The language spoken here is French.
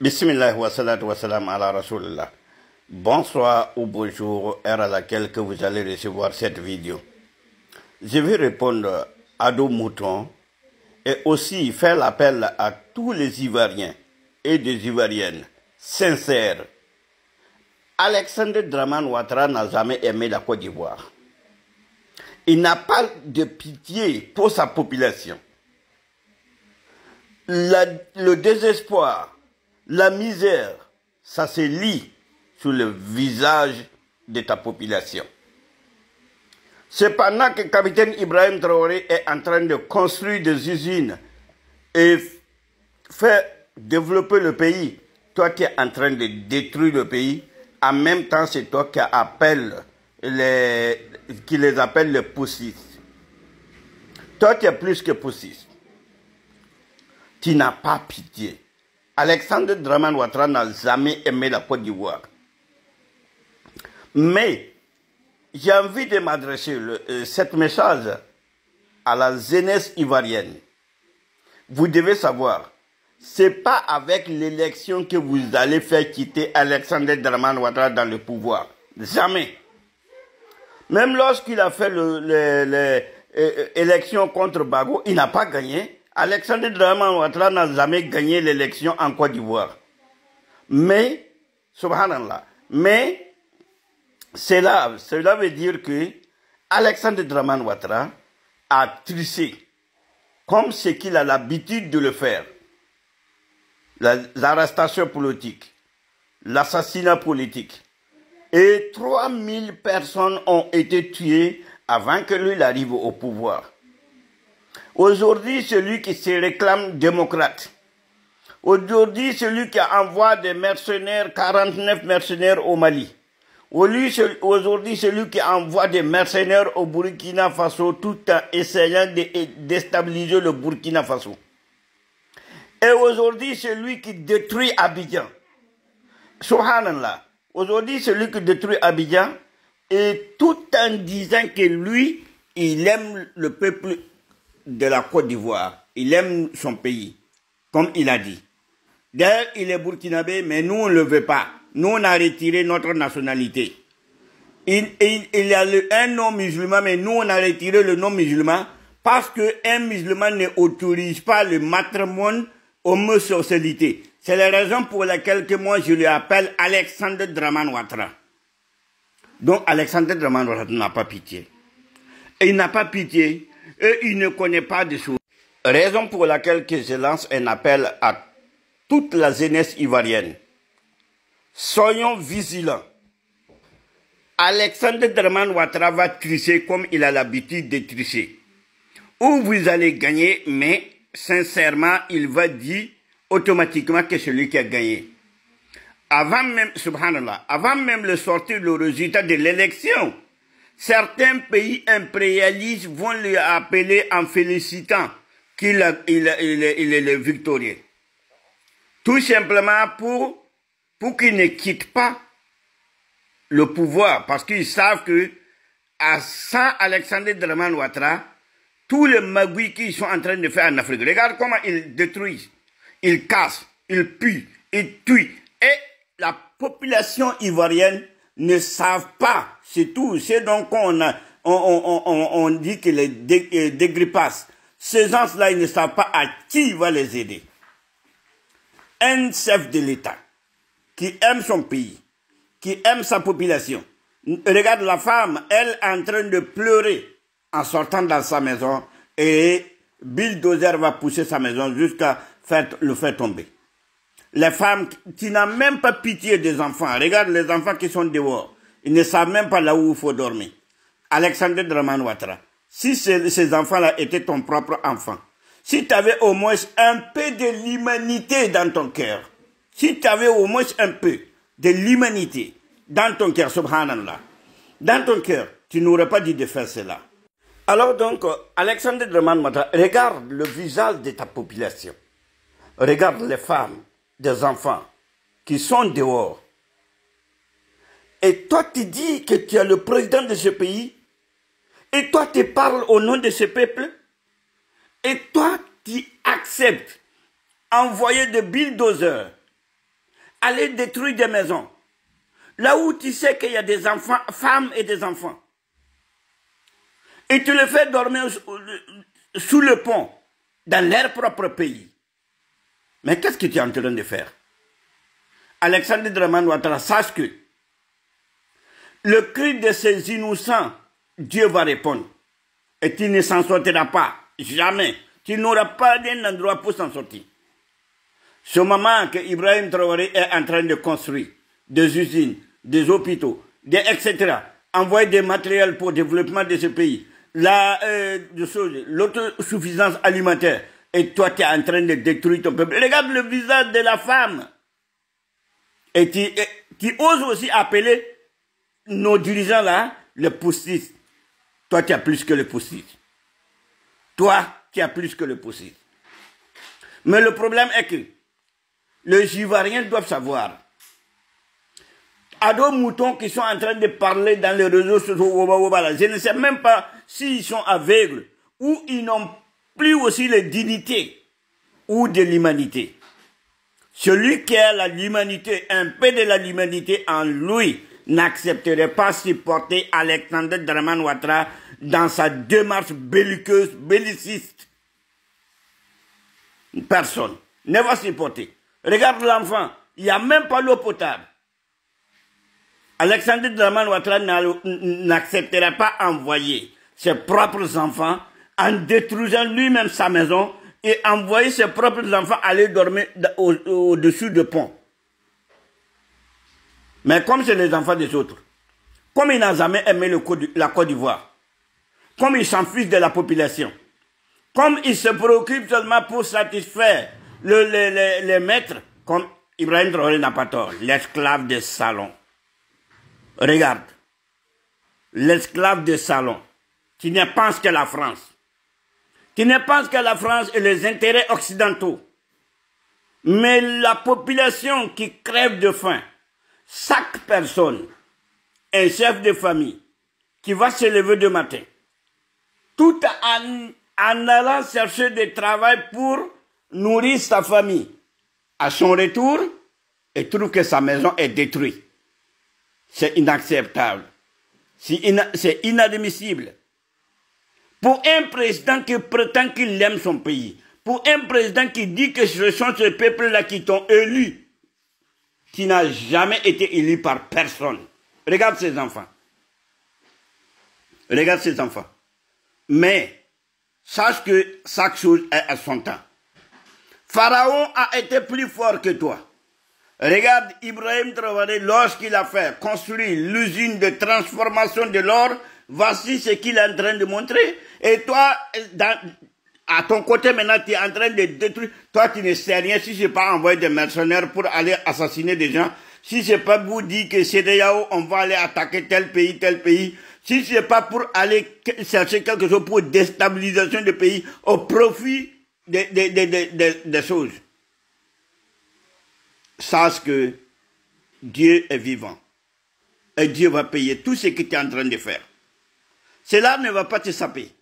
Bismillah wa salatu wa salam ala Rasulullah. Bonsoir ou bonjour, heure à laquelle que vous allez recevoir cette vidéo. Je vais répondre à dos moutons et aussi faire l'appel à tous les Ivoiriens et des Ivoiriennes sincères. Alexandre Dramane Ouattara n'a jamais aimé la Côte d'Ivoire. Il n'a pas de pitié pour sa population. Le désespoir, la misère, ça se lit sur le visage de ta population. C'est pendant que le capitaine Ibrahim Traoré est en train de construire des usines et faire développer le pays, toi qui es en train de détruire le pays, en même temps c'est toi qui les appelle les poussistes. Toi tu es plus que poussiste. Tu n'as pas pitié. Alexandre Dramane Ouattara n'a jamais aimé la Côte d'Ivoire. Mais j'ai envie de m'adresser cette message à la jeunesse ivoirienne. Vous devez savoir, ce n'est pas avec l'élection que vous allez faire quitter Alexandre Dramane Ouattara dans le pouvoir. Jamais. Même lorsqu'il a fait l'élection contre Bago, il n'a pas gagné. Alexandre Dramane Ouattara n'a jamais gagné l'élection en Côte d'Ivoire. Mais, subhanallah, cela veut dire que Alexandre Dramane Ouattara a triché, comme ce qu'il a l'habitude de le faire. L'arrestation politique, l'assassinat politique. Et 3000 personnes ont été tuées avant que lui arrive au pouvoir. Aujourd'hui, celui qui se réclame démocrate. Aujourd'hui, celui qui envoie des mercenaires, 49 mercenaires au Mali. Aujourd'hui, celui qui envoie des mercenaires au Burkina Faso tout en essayant de déstabiliser le Burkina Faso. Et aujourd'hui, celui qui détruit Abidjan. Subhanallah. Aujourd'hui, celui qui détruit Abidjan, et tout en disant que lui, il aime le peuple de la Côte d'Ivoire. Il aime son pays, comme il a dit. D'ailleurs, il est burkinabé, mais nous, on ne le veut pas. Nous, on a retiré notre nationalité. Il y a un nom musulman, mais nous, on a retiré le nom musulman parce qu'un musulman n'autorise pas le matrimoine homosexualité. C'est la raison pour laquelle que moi, je lui appelle Alexandre Dramane Ouattara. Donc, Alexandre Dramane Ouattara n'a pas pitié. Et il n'a pas pitié. Et il ne connaît pas de choses. Raison pour laquelle que je lance un appel à toute la jeunesse ivoirienne. Soyons vigilants. Alexandre Dramane Ouattara va tricher comme il a l'habitude de tricher. Ou vous allez gagner, mais sincèrement, il va dire automatiquement que c'est lui qui a gagné. Avant même, subhanallah, avant même le sortir le résultat de l'élection, certains pays impérialistes vont lui appeler en félicitant qu'il est le victorieux. Tout simplement pour qu'il ne quitte pas le pouvoir, parce qu'ils savent que sans Alexandre Dramane Ouattara, tous les magouilles qu'ils sont en train de faire en Afrique, regarde comment ils détruisent, ils cassent, ils puent, ils tuent. Et la population ivoirienne ne savent pas, c'est tout. C'est donc on dit que les dégrippages, ces gens-là, ils ne savent pas à qui il va les aider. Un chef de l'État qui aime son pays, qui aime sa population. Regarde la femme, elle est en train de pleurer en sortant dans sa maison et bulldozer va pousser sa maison jusqu'à le faire tomber. Les femmes qui n'ont même pas pitié des enfants. Regarde les enfants qui sont dehors. Ils ne savent même pas là où il faut dormir. Alexandre Dramane Ouattara, si ces enfants-là étaient ton propre enfant, si tu avais au moins un peu de l'humanité dans ton cœur, si tu avais au moins un peu de l'humanité dans ton cœur, subhanallah, dans ton cœur, tu n'aurais pas dit de faire cela. Alors donc, Alexandre Dramane Ouattara, regarde le visage de ta population. Regarde les femmes, des enfants qui sont dehors. Et toi, tu dis que tu es le président de ce pays. Et toi, tu parles au nom de ce peuple. Et toi, tu acceptes envoyer des bulldozers aller détruire des maisons. Là où tu sais qu'il y a des enfants, femmes et des enfants. Et tu les fais dormir sous le pont, dans leur propre pays. Mais qu'est-ce que tu es en train de faire? Alexandre Dramane Ouattara, sache que le cri de ces innocents, Dieu va répondre. Et tu ne s'en sortiras pas, jamais. Tu n'auras pas d'un endroit pour s'en sortir. Ce moment que Ibrahim Traoré est en train de construire des usines, des hôpitaux, etc., envoyer des matériels pour le développement de ce pays, l'autosuffisance alimentaire, et toi tu es en train de détruire ton peuple. Regarde le visage de la femme. Et qui ose aussi appeler nos dirigeants là, les poussistes. Toi, tu as plus que le poussiste. Toi, tu as plus que le poussiste. Mais le problème est que les Ivoiriens doivent savoir. À deux moutons qui sont en train de parler dans les réseaux sociaux, je ne sais même pas s'ils sont aveugles ou ils n'ont plus aussi les dignités ou de l'humanité. Celui qui a l'humanité, un peu de l'humanité en lui, n'accepterait pas supporter Alexandre Dramane Ouattara dans sa démarche belliqueuse, belliciste. Personne ne va supporter. Regarde l'enfant, il n'y a même pas l'eau potable. Alexandre Dramane Ouattara n'acceptera pas envoyer ses propres enfants en détruisant lui-même sa maison et envoyer ses propres enfants aller dormir au-dessus de pont. Mais comme c'est les enfants des autres, comme il n'a jamais aimé la Côte d'Ivoire, comme il s'en fiche de la population, comme il se préoccupe seulement pour satisfaire les maîtres, comme Ibrahim Traoré n'a pas tort, l'esclave de salon. Regarde, l'esclave de salon, qui ne pense que la France, qui ne pense que la France et les intérêts occidentaux. Mais la population qui crève de faim, chaque personne, un chef de famille, qui va se lever de matin, tout en allant chercher du travail pour nourrir sa famille. À son retour, il trouve que sa maison est détruite. C'est inacceptable. C'est inadmissible. Pour un président qui prétend qu'il aime son pays, pour un président qui dit que ce sont ces peuples-là qui t'ont élu, qui n'a jamais été élu par personne. Regarde ses enfants. Regarde ses enfants. Mais, sache que chaque chose est à son temps. Pharaon a été plus fort que toi. Regarde Ibrahim Traoré, lorsqu'il a fait construire l'usine de transformation de l'or, voici ce qu'il est en train de montrer. Et toi, à ton côté maintenant, tu es en train de détruire. Toi, tu ne sais rien si ce n'est pas envoyer des mercenaires pour aller assassiner des gens. Si ce n'est pas vous dire que c'est CEDEAO, on va aller attaquer tel pays. Si ce n'est pas pour aller chercher quelque chose pour déstabilisation du pays au profit des choses. Sache que Dieu est vivant. Et Dieu va payer tout ce que tu es en train de faire. Cela ne va pas te saper.